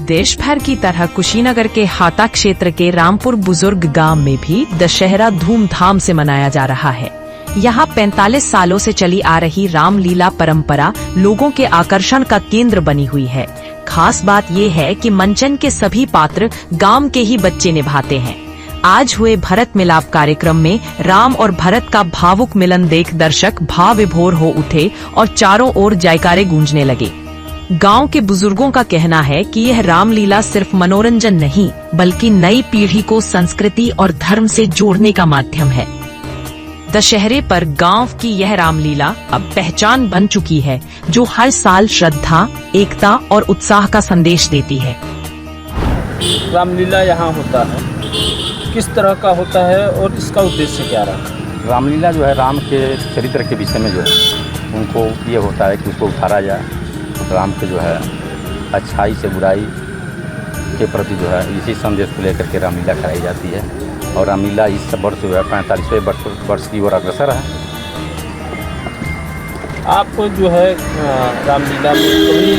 देश भर की तरह कुशीनगर के हाता क्षेत्र के रामपुर बुजुर्ग गांव में भी दशहरा धूमधाम से मनाया जा रहा है। यहाँ 45 सालों से चली आ रही रामलीला परंपरा लोगों के आकर्षण का केंद्र बनी हुई है। खास बात ये है कि मंचन के सभी पात्र गांव के ही बच्चे निभाते हैं। आज हुए भरत मिलाप कार्यक्रम में राम और भरत का भावुक मिलन देख दर्शक भाव विभोर हो उठे और चारों ओर जयकारे गूंजने लगे। गांव के बुजुर्गों का कहना है कि यह रामलीला सिर्फ मनोरंजन नहीं बल्कि नई पीढ़ी को संस्कृति और धर्म से जोड़ने का माध्यम है। दशहरे पर गांव की यह रामलीला अब पहचान बन चुकी है, जो हर साल श्रद्धा, एकता और उत्साह का संदेश देती है। रामलीला यहाँ होता है, किस तरह का होता है और इसका उद्देश्य क्या रहा? रामलीला जो है राम के चरित्र के विषय में जो है उनको ये होता है कि उसको उतारा जाए। राम के जो है अच्छाई से बुराई के प्रति जो है इसी संदेश को लेकर के रामलीला कराई जाती है। और रामलीला इस वर्ष जो है 45वें वर्ष की ओर अग्रसर है। आपको जो है रामलीला में कभी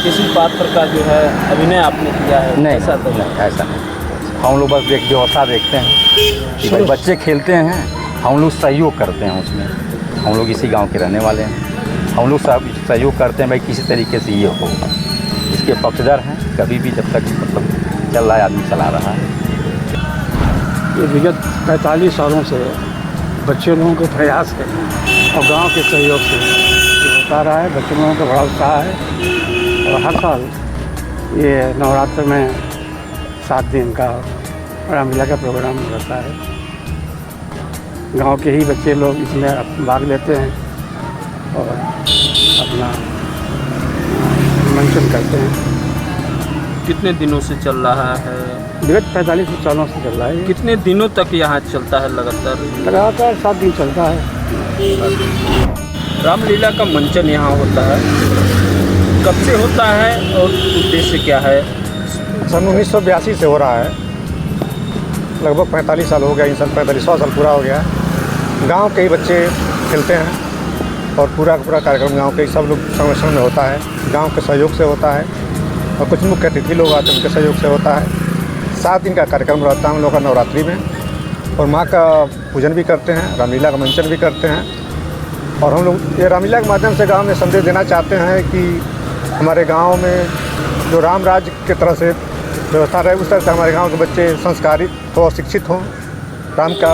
किसी पात्र का जो है अभिनय आपने किया है? नहीं, ऐसा नहीं। हम लोग बस व्यवस्था देखते हैं कि भाई बच्चे खेलते हैं, हम लोग सहयोग करते हैं उसमें। हम लोग इसी गांव के रहने वाले हैं, हम लोग सब सहयोग करते हैं भाई किसी तरीके से ये हो। इसके पक्षधर हैं, कभी भी जब तक मतलब चल रहा है आदमी चला रहा है। ये विगत 45 सालों से बच्चे लोगों के प्रयास है और गांव के सहयोग से ये होता रहा है। बच्चे लोगों का बड़ा उत्साह है और हर साल ये नवरात्र में 7 दिन का रामलीला का प्रोग्राम रहता है। गांव के ही बच्चे लोग इसमें भाग लेते हैं और अपना मंचन करते हैं। कितने दिनों से चल रहा है? विगत 45 सालों से चल रहा है। कितने दिनों तक यहाँ चलता है? लगातार 7 दिन चलता है। रामलीला का मंचन यहाँ होता है, कब से होता है और उद्देश्य क्या है? सन 1982 से हो रहा है, लगभग 45 साल हो गया। इन सन 45वां साल पूरा हो गया। गांव के ही बच्चे खेलते हैं और पूरा का पूरा कार्यक्रम गांव के सब लोग संरक्षण में होता है, गांव के सहयोग से होता है और कुछ मुख्य अतिथि लोग आते हैं उनके सहयोग से होता है। 7 दिन का कार्यक्रम रहता है हम लोग का नवरात्रि में और माँ का पूजन भी करते हैं, रामलीला का मंचन भी करते हैं। और हम लोग ये रामलीला के माध्यम से गांव में संदेश देना चाहते हैं कि हमारे गांव में जो राम राज्य की तरह से व्यवस्था रहे उस तरह से हमारे गांव के बच्चे संस्कारित हो, शिक्षित हों, राम का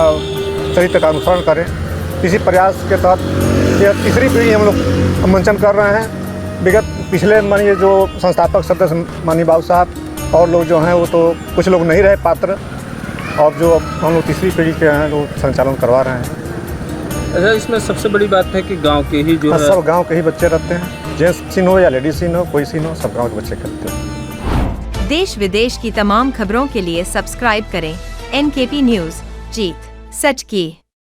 चरित्र का अनुसरण करें। इसी प्रयास के तहत ये तीसरी पीढ़ी हम लोग मंचन कर रहे हैं। विगत पिछले मानिए जो संस्थापक सदस्य माननीय बाबू साहब और लोग जो हैं वो तो कुछ लोग नहीं रहे पात्र, और जो हम लोग तीसरी पीढ़ी के हैं वो संचालन करवा रहे हैं। अच्छा, इसमें सबसे बड़ी बात है कि गांव के ही जो है सब गांव के ही बच्चे रहते हैं, जेंट्स सीन हो या लेडीज सीन हो, कोई सीन हो, सब गांव के बच्चे करते हैं। देश विदेश की तमाम खबरों के लिए सब्सक्राइब करें NKP न्यूज़। जीत सच की।